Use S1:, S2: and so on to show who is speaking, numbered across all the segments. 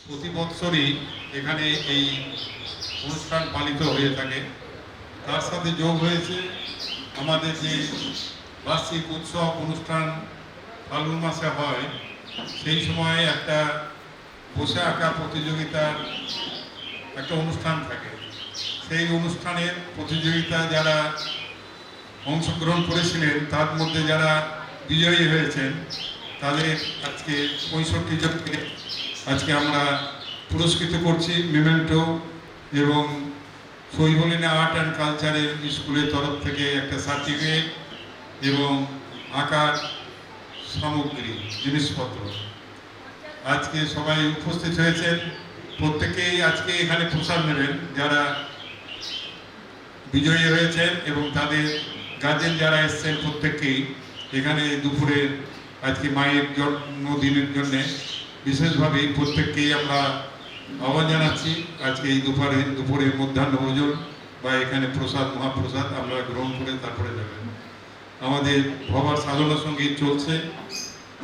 S1: প্রতি বৎসরই এখানে এই অনুষ্ঠান পালিত হয়ে থাকে। তার সাথে যোগ হয়েছে আমাদের যে বার্ষিক উৎসব অনুষ্ঠান ফাল্গুন মাসে হয়, সেই সময়ে একটা বসে আঁকা প্রতিযোগিতার একটা অনুষ্ঠান থাকে। সেই অনুষ্ঠানের প্রতিযোগিতা যারা অংশগ্রহণ করেছিলেন তার মধ্যে যারা বিজয়ী হয়েছেন তাদের আজকে 65 জনকে আজকে আমরা পুরস্কৃত করছি মেমেন্টো এবং শৈবলীনা আর্ট অ্যান্ড কালচারের স্কুলের তরফ থেকে একটা সার্টিফিকেট এবং আঁকার সামগ্রী জিনিসপত্র। আজকে সবাই উপস্থিত হয়েছেন, প্রত্যেকেই আজকে এখানে প্রসাদ নেবেন যারা বিজয়ী হয়েছেন এবং তাদের গার্জেন যারা এসছেন প্রত্যেককেই এখানে দুপুরে আজকে মায়ের জন্মদিনের জন্যে বিশেষভাবে প্রত্যেককেই আমরা আহ্বান জানাচ্ছি। আজকে এই দুপুরের মধ্যাহ্ন ভোজন বা এখানে প্রসাদ মহাপ্রসাদ আমরা গ্রহণ করে তারপরে যাবেন। আমাদের ভবার সাধনা সঙ্গীত চলছে,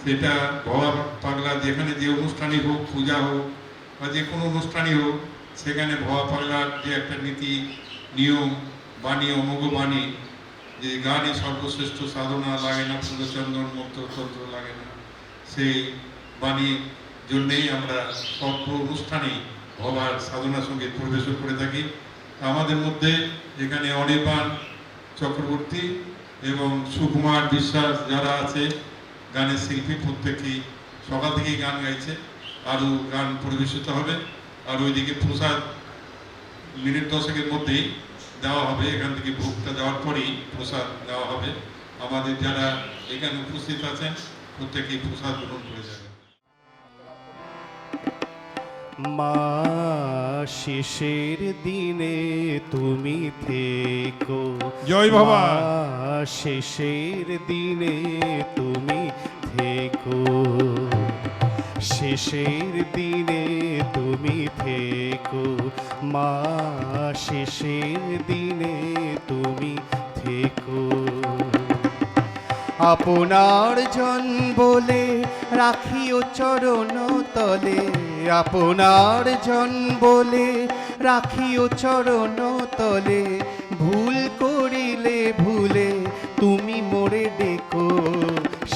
S1: সেটা ভবা পাগলা যেখানে যে অনুষ্ঠানই হোক, পূজা হোক বা যে কোনো অনুষ্ঠানই হোক, সেখানে ভবা পাগলার যে একটা নীতি নিয়ম বাণী অমোঘ বাণী, যে গানে সর্বশ্রেষ্ঠ সাধনা লাগে না ফুলচন্দন মন্ত্রতন্ত্র লাগে না, সেই বাণীর জন্যেই আমরা সর্ব অনুষ্ঠানেই ভবার সাধনা সঙ্গীত পরিবেশন করে থাকি। আমাদের মধ্যে এখানে অনির্বাণ চক্রবর্তী এবং সুকুমার বিশ্বাস যারা আছে গানের শিল্পী, প্রত্যেকেই সকাল থেকেই গান গাইছে, আরও গান পরিবেশিত হবে। আর ওইদিকে প্রসাদ মিনিট 10-এর মধ্যেই দেওয়া হবে, এখান থেকে ভোগটা দেওয়ার পরেই প্রসাদ দেওয়া হবে। আমাদের যারা এখানে উপস্থিত আছেন প্রত্যেকেই প্রসাদ গ্রহণ করে যাবেন।
S2: মা শেষের দিনে তুমি থেকো,
S3: জয় বাবা।
S2: মা শেষের দিনে তুমি থেকো, শেষের দিনে তুমি থেকো, মা শেষের দিনে তুমি থেকো। আপনার জন বলে রাখিও চরণ তলে, আপনার জন বলে রাখিও চরণ তলে, ভুল করিলে ভুলে তুমি মোরে ডেকো,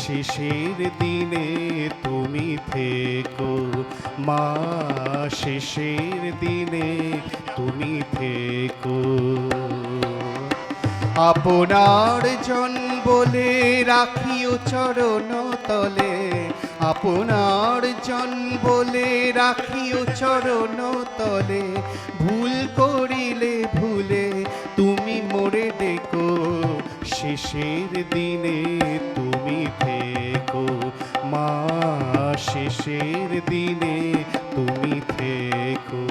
S2: শেষের দিনে তুমি থেকো, মা শেষের দিনে তুমি থেকো। আপনার জন বলে রাখিও চরণ তলে, আপনার জন বলে রাখিও চরণ তলে, ভুল করিলে ভুলে তুমি মোরে ডেকো, শেষের দিনে তুমি থেকো, মা শেষের দিনে তুমি থেকো।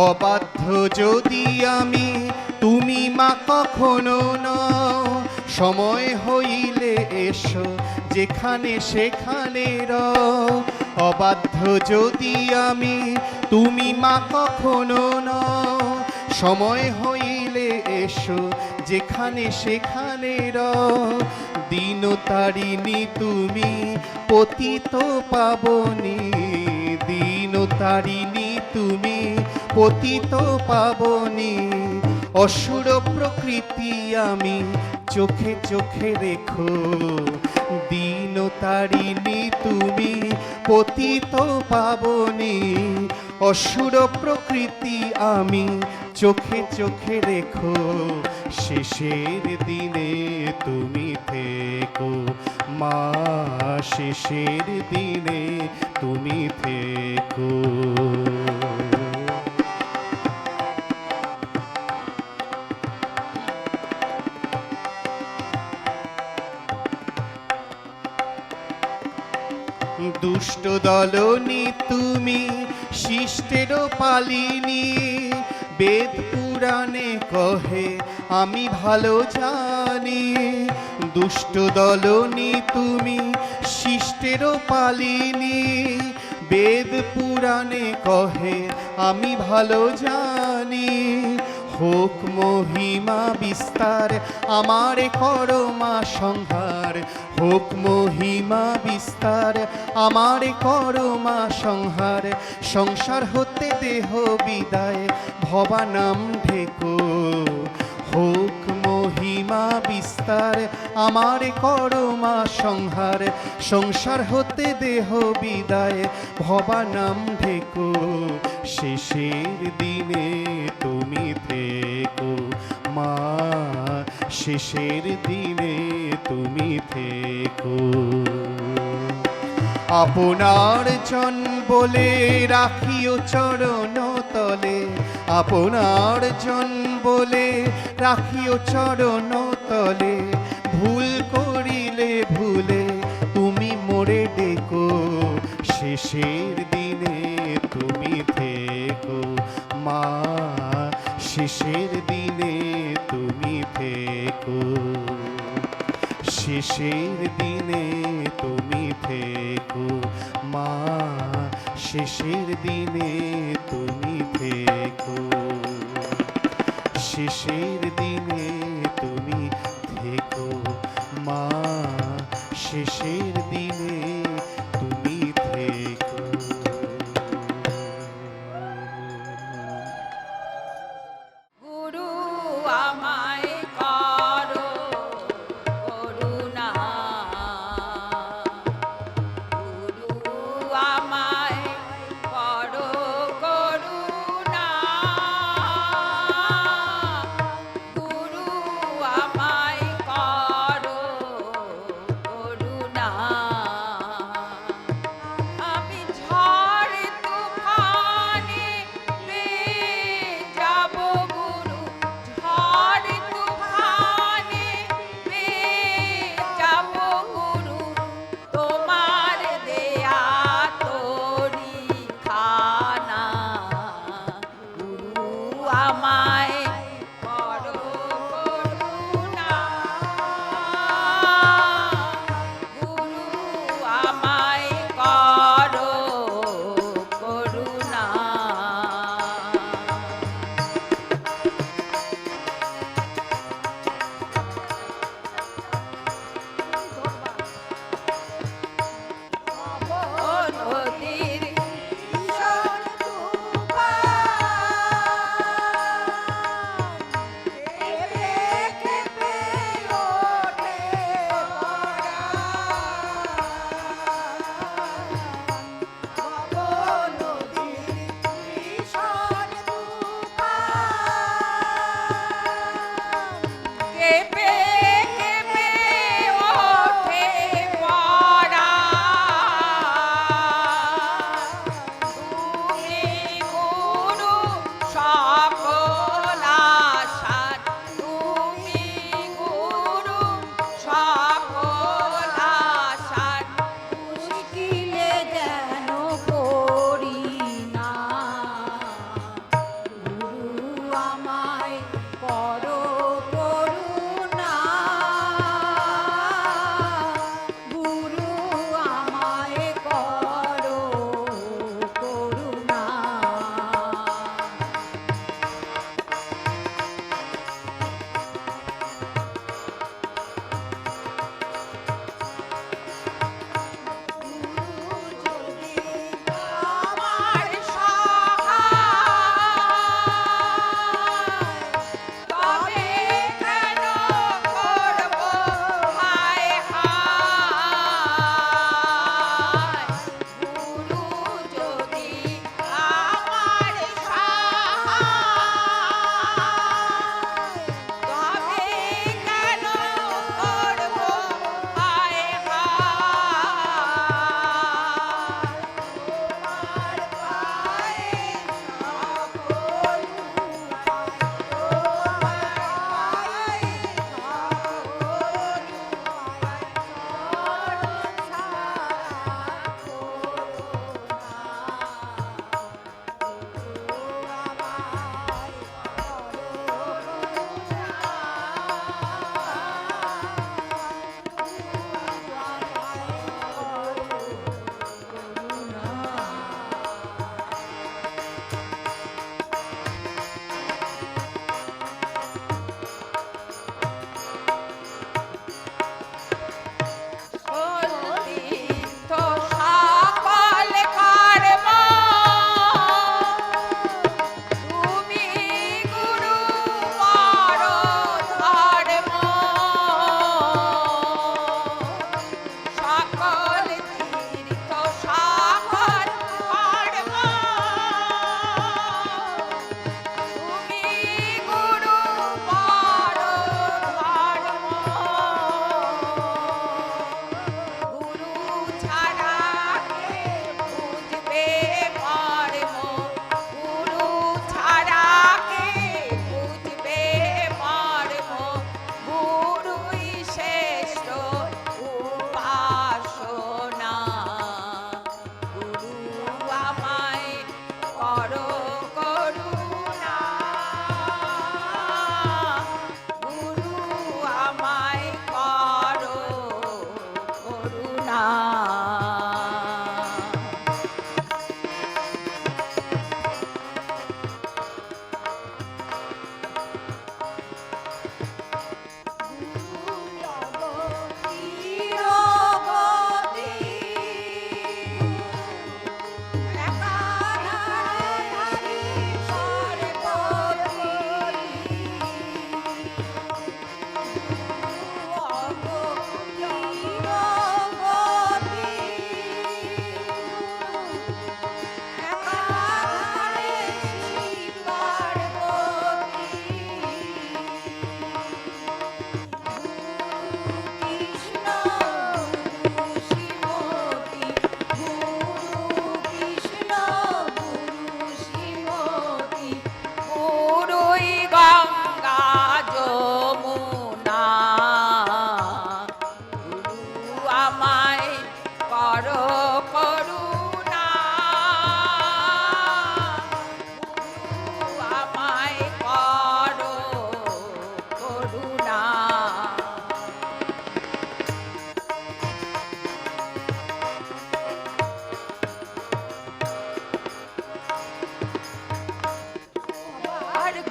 S2: অবাধ্য যদি আমি তুমি মা কখনো নও, সময় হইলে এসো যেখানে সেখানে রও। অবাধ্য যদি আমি তুমি মা কখনো নও, সময় হইলে এসো যেখানে সেখানে রও। দিন তারিণী তুমি পতিত পাবনী, দিন তারিণী তুমি পতিত পাবনী। অসুর প্রকৃতি আমি চোখে চোখে রেখো, দিন তারিণী তুমি পতিত পাবনী। অসুর প্রকৃতি আমি চোখে চোখে রেখো, শেষের দিনে তুমি থেকো, মা শেষের দিনে তুমি থেকো। দুষ্ট দলনি তুমি শিষ্টের পালিনী, বেদ পুরাণে কহে আমি ভালো জানি। দুষ্ট দলনি তুমি শিষ্টের পালিনী, বেদ পুরাণে কহে আমি ভালো জানি। হোক মহিমা বিস্তার আমার করমা সংহার, হোক মহিমা বিস্তার আমার করমা সংহার, সংসার হতে দেহ বিদায় ভবা নাম ঢেকো, হোক মহিমা বিস্তার আমার করমা সংহার, সংসার হতে দেহ বিদায় ভবা নাম ঢেকো, শেষের দিনে তুমি থেকো মা, শেষের দিনে তুমি থেকো। আপনার জন বলে রাখিও চরণ তলে, আপনার জন বলে রাখিও চরণ তলে, ভুল করিলে ভুলে তুমি মোরে ডেকো, শেষের দিনে তুমি থেকো মা, শেষের দিনে তুমি থেকো, শেষের দিনে তুমি থেকো মা, শেষের দিনে তুমি থেকো, শেষের দিনে তুমি থেকো মা, শেষের দিনে তুমি থেকো।
S3: গুরু আমায় করো করুণা, গুরু আমায় করো করুণা,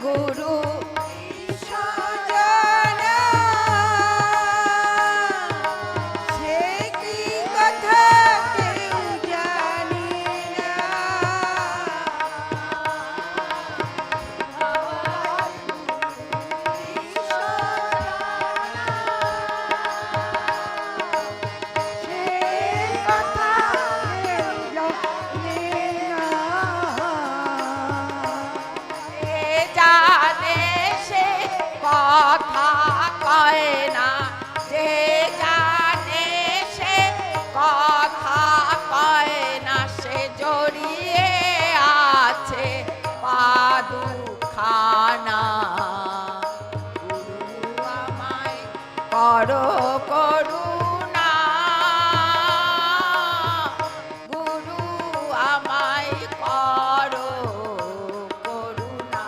S3: গুরু সজনা সে কি কথা কেউ জানি না কথা কয় না যে জানে সে কথা কয় না সে জড়িয়ে আছে পাদুখানা গুরু আমায় করো করুণা গুরু আমায় করো করুণা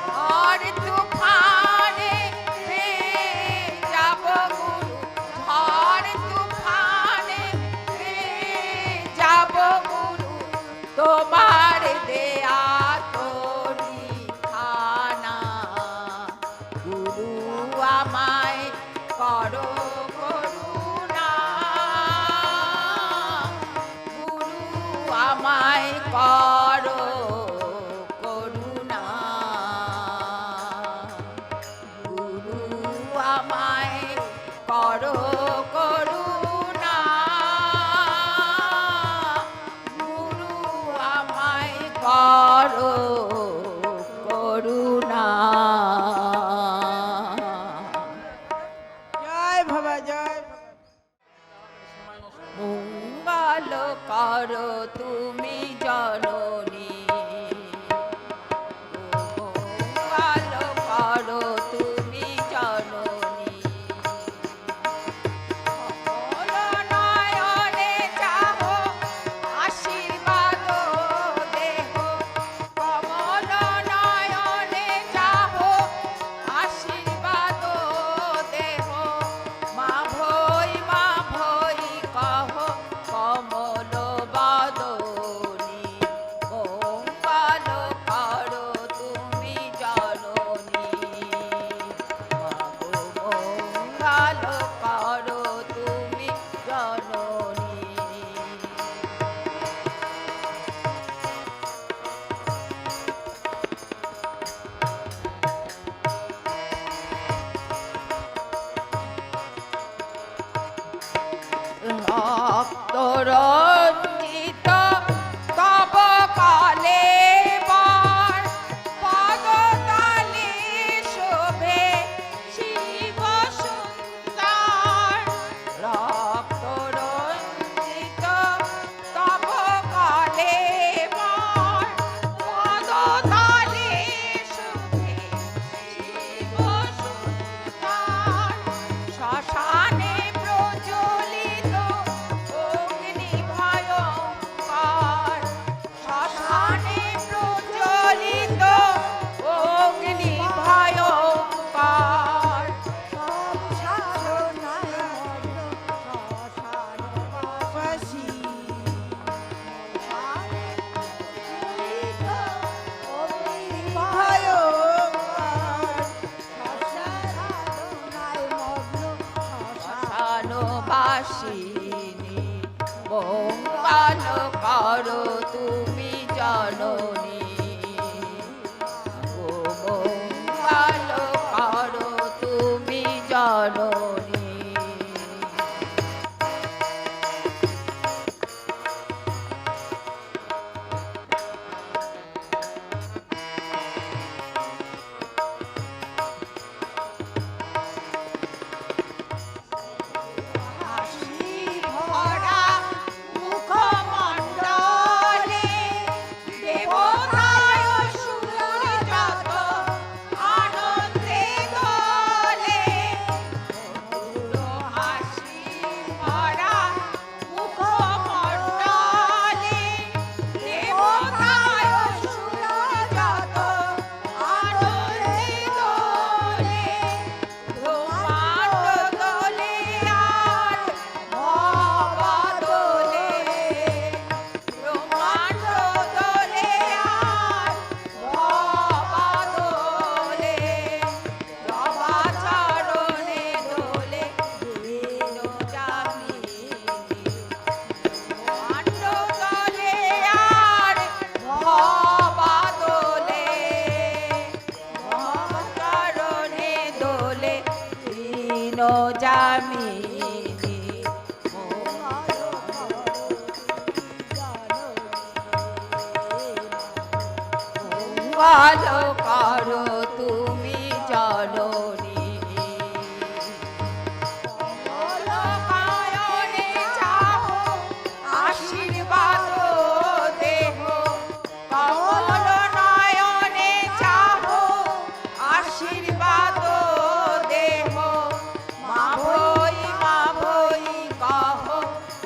S3: ঝড় তুফানে যাব গুরু ঝড় তুফানে যাব গুরু তোমার দেয়া তরি খানা গুরু আমায় করো করুণা গুরু আমায় করো করুণা গুরু আমায় করো করুণা গুরু আমায় করো করুণা
S4: জয় বাবা জয়
S3: মঙ্গল করো তুমি জননী মঙ্গল করো তুমি জননী সকল নয়নে চাহো আশীর্বাদ দেহ কমল নয়নে চাহো আশীর্বাদ দেহ মা ভৈ কহ কমল বদনী মঙ্গল করো তুমি জননী মাগো মঙ্গল করো তুমি জননী রক্তরঞ্জিত তব কালে বার পদতলে শোভে শিব সুন্দর রক্তরঞ্জিত তব কালে বার পদতলে শোভে শিব সুন্দর শ্মশানে প্রজ্বলিত অগ্নি ভয়ঙ্কর শ্মশানে প্রজ্বলিত অগ্নি ভয়ঙ্কর শ্মশানবাসিনী মঙ্গল করো তুমি জননী ও মঙ্গল করো তুমি জননী ভরা মুখমণ্ডলে দেব মঙ্গল করো তুমি জননী কমলকায়নে চাহো আশীর্বাদ দেহ কমল নয়নে চাহো আশীর্বাদ দেহ মা ভই কহ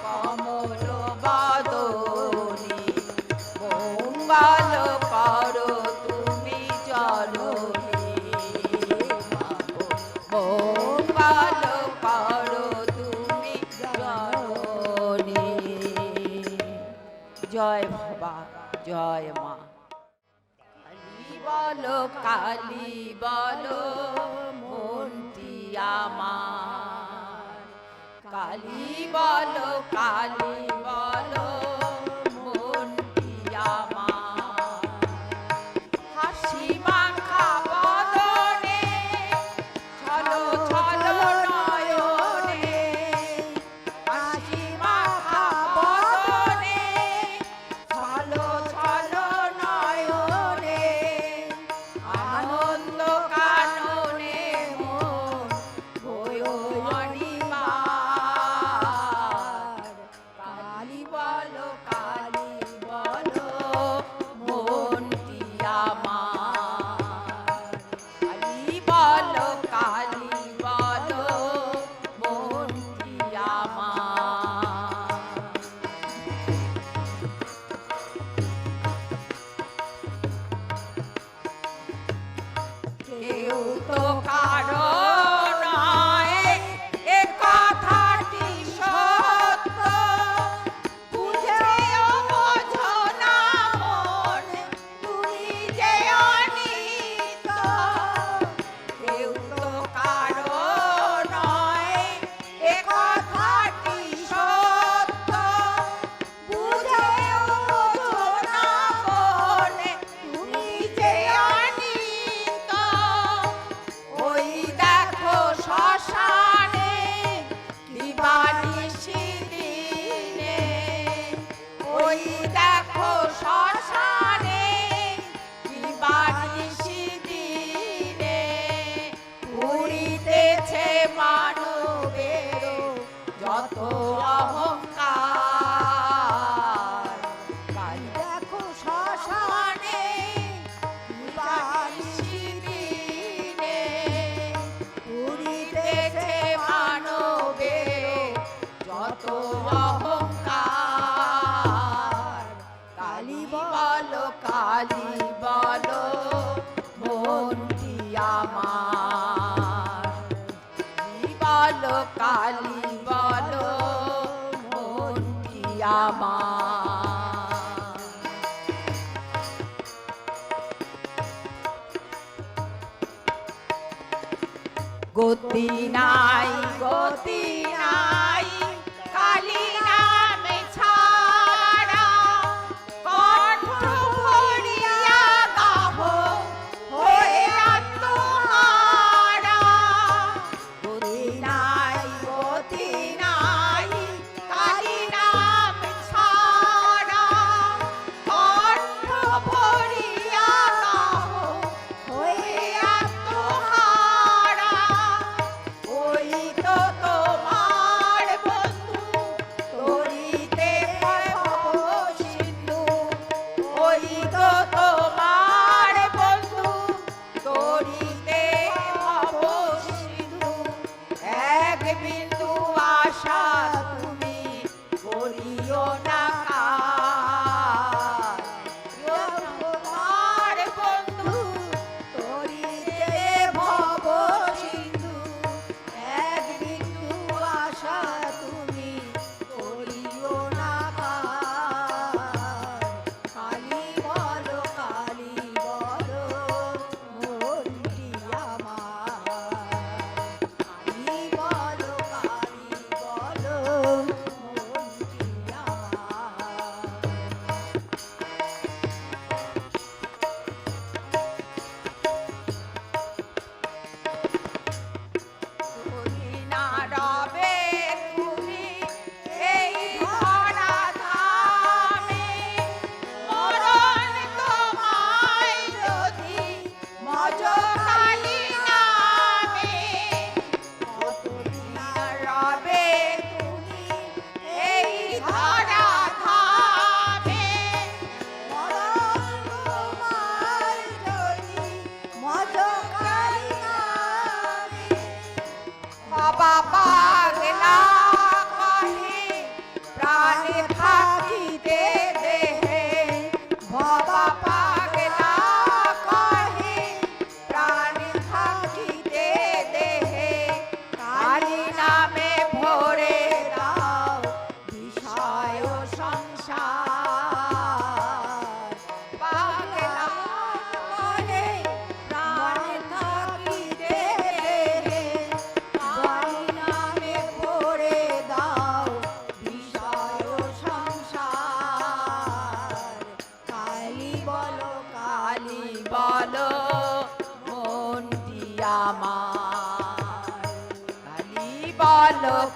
S3: কমল বদনী মঙ্গল করো তুমি জননী মঙ্গল করো তুমি জননী জয় বাবা জয় মা কালী বলো মনটি আমার কালী বলো মনটি আমার হাসি মাখা বদনে ছলো ছলো নয়নে হাসি মাখা বদনে ছলো ছলো নয়নে আনন্দ কাননে মন হয়ো অনিবার কালী বলো মনটি আমার কালী বলো মনটি আমার কেউ তো কারো নয় এ কথাটি সত্য বুঝেও বোঝো না মন তুমি যে অনিত কেউ তো কারো নয় এ কথাটি সত্য বুঝেও বোঝো না মন তুমি যে অনিত ওই দেখো শ্মশানে দিবানিশি দিনে ওই দেখো শ্মশানে দিবানিশি দিনে উড়িতেছে মানবের যত অহংকার কাল দেখো শ্মশানে দিবানিশি দিনে উড়িতেছে মানবের যত অহংকার কালী বলো মনটি আমার কালী বলো মনটি আমার গতি নাই কালী নামে ছাড়া কণ্ঠ ভরিয়া গাবো হয়ে আত্মহারা গতি নাই কালী নামে ছাড়া কণ্ঠ ভরিয়া গাবো হয়ে আত্মহারা ওই তো তোমার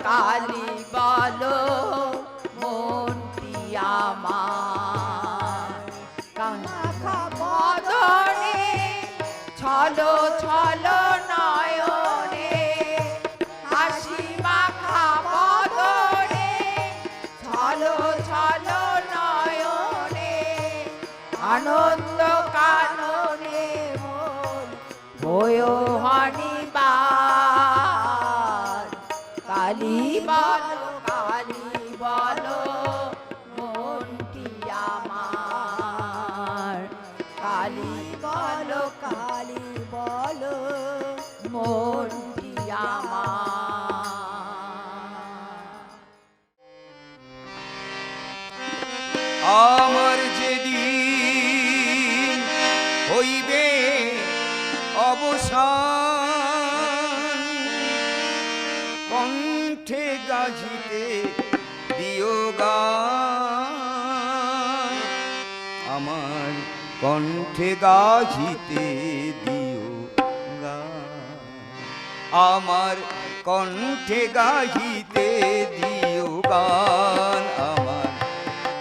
S3: কালী বলো মনটি আমার কামাখা বদনে ছলো ছলো নয়নে হাসি মাখা বদনে ছলো ছলো নয়নে আনন্দ কাননে মন বয় হনিবার কালী বলো মনটি আমার কালী বলো মনটি আমার
S4: আমার যেদিন হইবে অবসান কণ্ঠে গাজিতে দিও গান আমার কণ্ঠে গাজিতে দিও গান আমার কণ্ঠে গাহিতে দিও গান আমার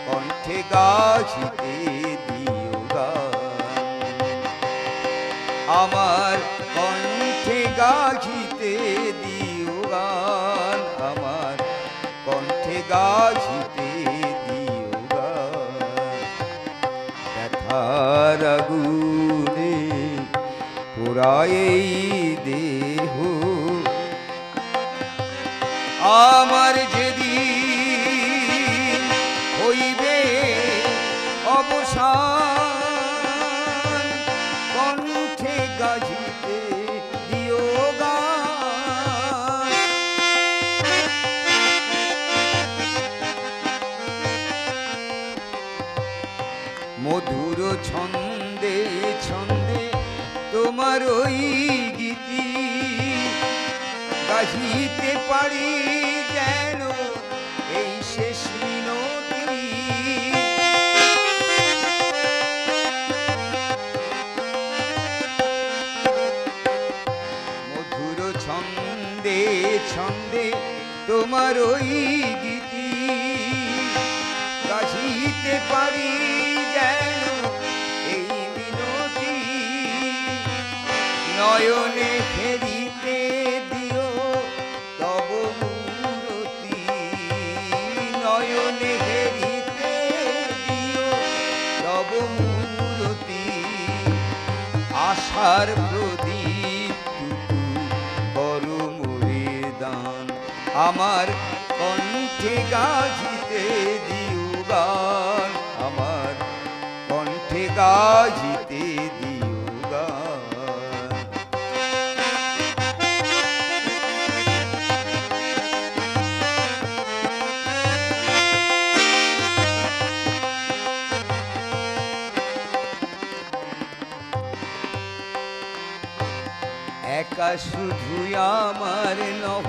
S4: কণ্ঠে গাহিতে দিও গান আমার কণ্ঠে গাহিতে দিও গান আমার কণ্ঠে গাহিতে দিও গান ব্যথার আগুনে পোড়ায় এই দেহ আমার যেদিন হইবে অবসান কণ্ঠে গাজিতে দিও গান মধুর ছন্দে ছন্দে তোমার ওই গীতি গাহিতে পারি যেন এই শেষ মিনতি মধুর ছন্দে ছন্দে তোমার ওই গীতি গাহিতে পারি যেন এই মিনতি নয়নে ফেরিতে দিও তব মূরতি নয়নে ফেরিতে দিও তব মূরতি আশার প্রদীপ করো মোরে দান আমার কণ্ঠে গাজিতে দিও গান আমার কণ্ঠে গাজিতে দিও গান একা শুধু আমার নহ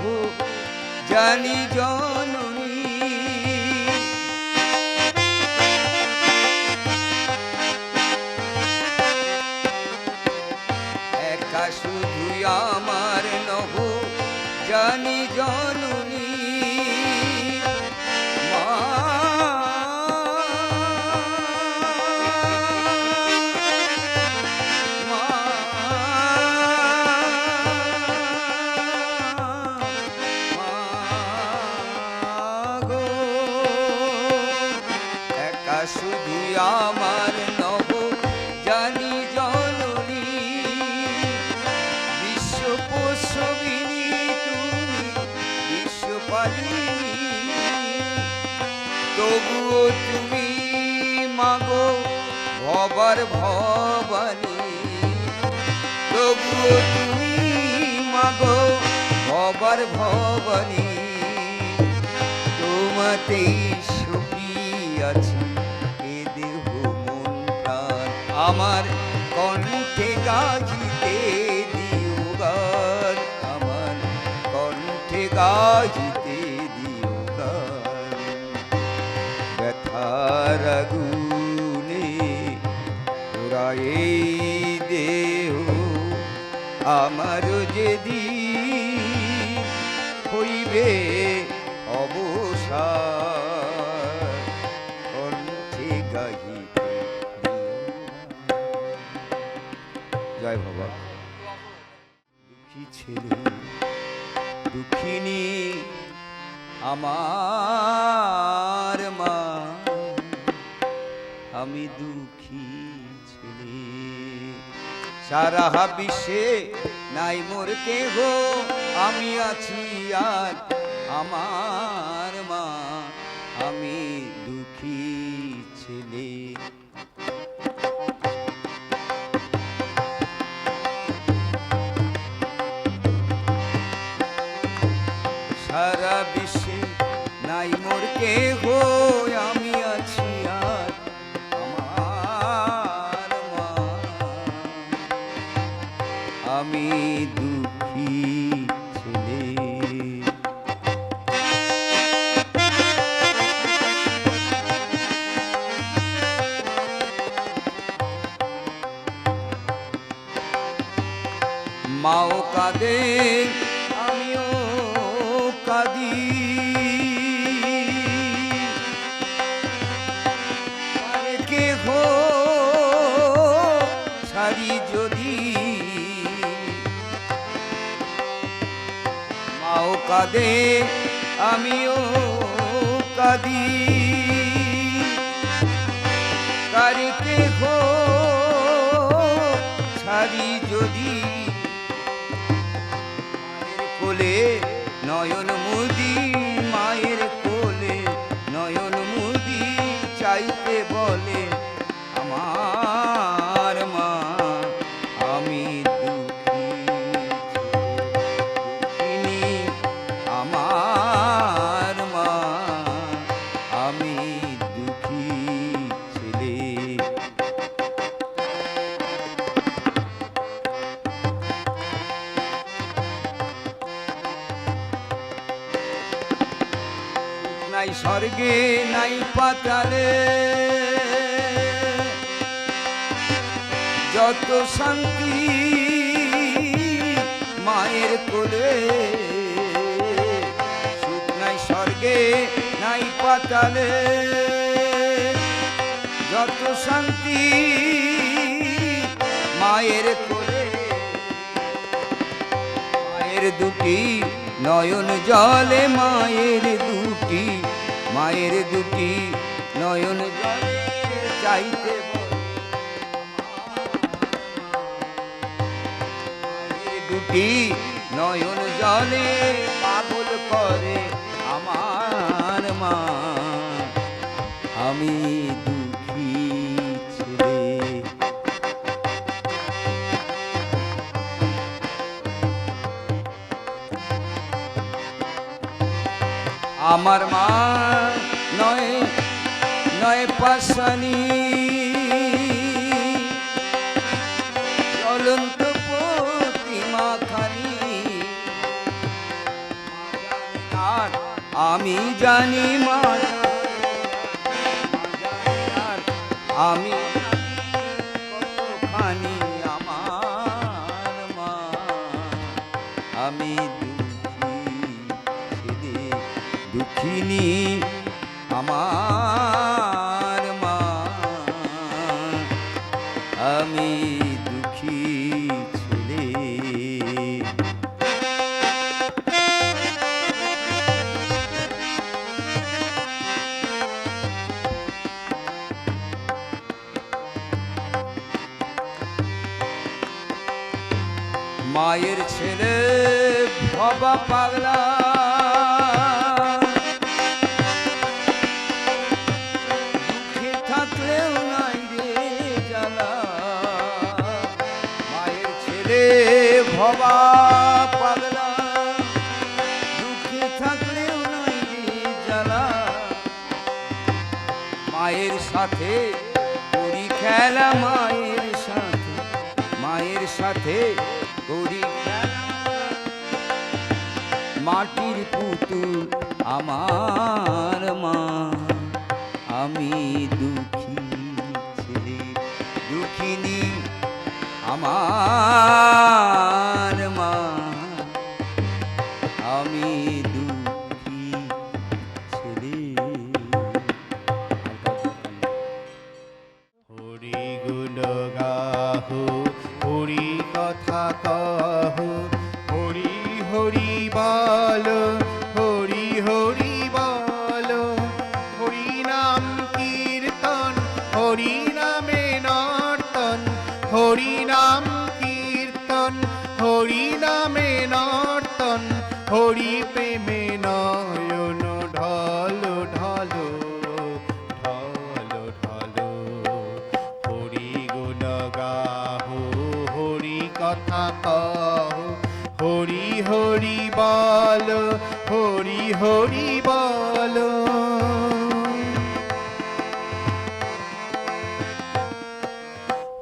S4: জানি জননী একা শুধু আমার নহ জানি জননী মা শুধু আমার নব জানি জননী বিশ্ব পোষবিনী তুমি বিশ্বপালিনী তবুও তুমি মাগো ভবার ভবানী তবুও তুমি মাগো ভবার ভবানী তোমাতেই আছে আমার কণ্ঠে গাজিতে দিও গান আমার কণ্ঠে গাজিতে দিও গান ব্যথার আগুনে পোড়ায় এই দেহ আমার যেদিন হইবে গাহিতে দিও গান। জয় বাবা। দুঃখী ছেলে দুঃখিনী আমার মা, আমি দুঃখী ছেলে, সারা বিশ্বে নাই মোর কেহ, আমি আছি আর আমার মা, আমি দুঃখী ছেলে। সারা বিশ্বে নাই মোর কেহ, আমি আছি আর আমার মা, আমি দুঃখী ছেলে। মাও কাঁদে আমিও কাঁদি, আরে কেহ ছাড়ি যদি, মাও কাঁদে আমিও কাঁদি, কারে কেহ ছাড়ি যদি, কোলে নয়ন মুদি, মায়ের কোলে নয়ন মুদি, চাইতে বলে আমার মা, আমি দুঃখিনী আমার মা, আমি দুঃখী ছেলে। নাই স্বর্গে নাই পাতালে, যত শান্তি মায়ের কোলে, সুখ নাই স্বর্গে নাই পাতালে, যত শান্তি মায়ের কোলে, মায়ের দুটি নয়ন জলে, মায়ের দুটি, মায়ের দুটি নয়ন জলে, চাইতে মায়ের দুটি নয়ন জলে, পাগল করে আমার মা, আমি দুঃখী ছেলে। আমার মা নয় নয় পাশানি, জ্বলন্ত প্রতিমা খানি, আর আমি জানি মা, আমি কতখানি আমার মা, আমি দুঃখিনী আমার মা, আমি দুঃখী ছেলে। মায়ের ছেলে ভবা পাগলা, দুঃখে থাকলেও নাই রে জ্বালা, মায়ের ছেলে ভবা পাগলা, দুঃখে থাকলেও নাই রে জ্বালা, মায়ের সাথে করি খেলা, মায়ের সাথে, মায়ের সাথে করি খেলা, মাটির পুতুল আমার মা, আমি দুঃখী ছেলে। দুঃখিনী আমার মা, আমি দুঃখী ছেলে।
S2: গাহো হরি কথা কহ হরি হরি বল হরি হরি বল হরি নাম কীর্তন হরি নামে নর্তন হরি নাম কীর্তন হরি নামে নর্তন হরি প্রেমে নয়ন ঢল ঢল ঢল ঢল হরি গুণ গাহো হরি কথা কহ হরি হরি বল হরি হরি বল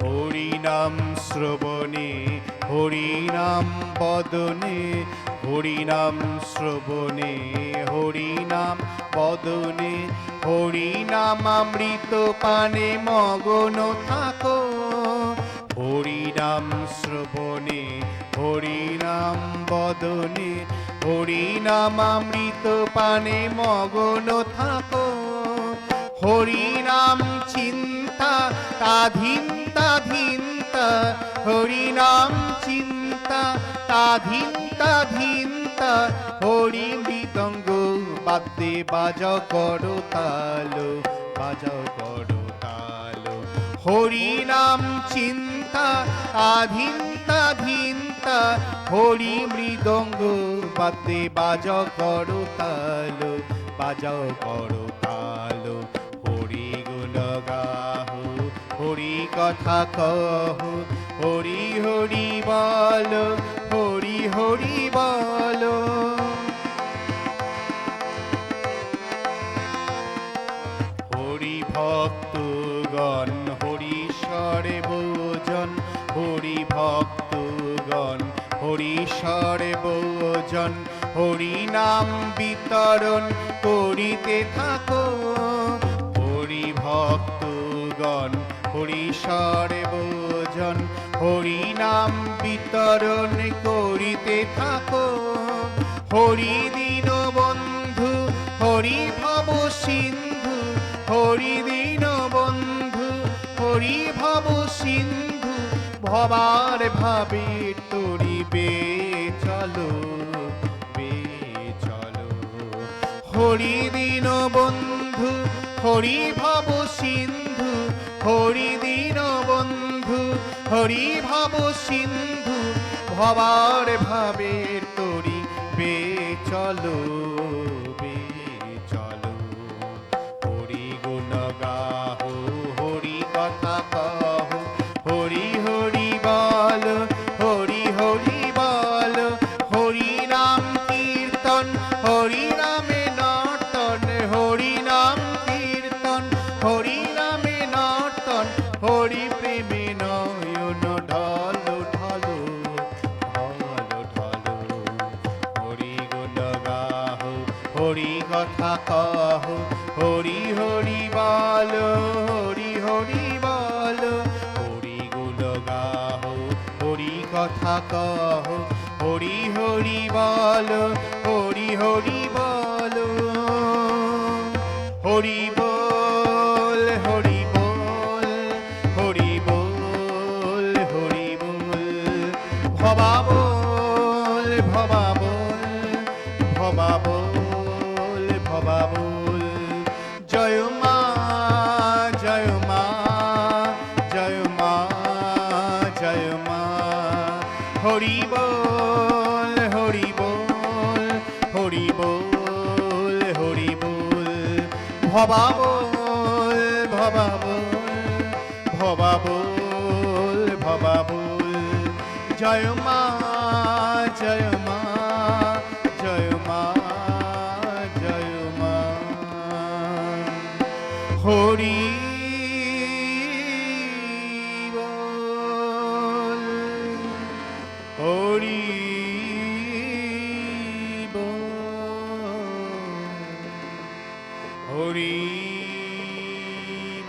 S2: হরি নাম শ্রবণে হরি নাম বদনে হরি নাম শ্রবণে হরি নাম বদনে হরি নাম অমৃত পানে মগন থাকো হরি নাম শ্রবণে হরি নাম বদনে হরি নাম অমৃত পানে মগন থাকো হরি নাম চিন্তা তাধিন্তা ধিন্তা হরি নাম চিন্তা তাধিন্তা ধিন্তা হরি মৃদঙ্গ বাদ্যে বাজাও করো তালো বাজাও করো তালো হরি নাম চিন্তা আধিন্তা ধিন্তা হরি মৃদঙ্গ বাদ্যে বাজাও করো তালো বাজাও করো তালো হরি গুণ গাহো হরি কথা কহ হরি হরি বল হরি হরি বল হরি ভক্তগণ হরিশ্বরে ভোজন হরি ভক্তগণ হরিশ্বরে ভোজন হরি নাম বিতরণ করিতে থাকো হরি ভক্তগণ হরিশ্বরে ভোজন হরি নাম বিতরণ করিতে থাকো হরি দীন বন্ধু হরি ভব সিন্ধু হরি দীন বন্ধু হরি ভব সিন্ধু ভবার ভাবে তরিবে চলো বে চলো হরি দীন বন্ধু হরি ভব সিন্ধু হরি দীন বন্ধু হরি ভব সিন্ধু ভবার ভাবে তরি বে চলো বে চলো হরি গুণ গাহো হরি কথা কহ হরি হরি বল হরি হরি বল হরি নাম কীর্তন হরি নামে নর্তন হরি নাম কীর্তন হরি নামে নর্তন হরি প্রেমে নয়ন ঢল ঢল ঢল ঢল হরি গুণ গাহো হরি কথা কহ হরি হরি বল হরি হরি বল হরি গুণ গাহো হরি কথা কহ হরি হরি বল হরি হরি বল হরি বল হরি বল হরি বল হরি বল ভবা বল ভবা বল ভবা বল ভবা বল জয় মা জয় মা জয় মা জয় মা হরি বল হরি বল হরি বল হরি বল ভবা বল ভবা বল ভবা বল ভবা বল জয় মা জয় মা জয় মা জয় মা হরি বল হরি বল হরি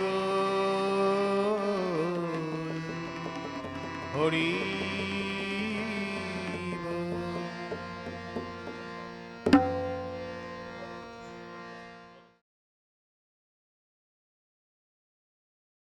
S2: বল হরি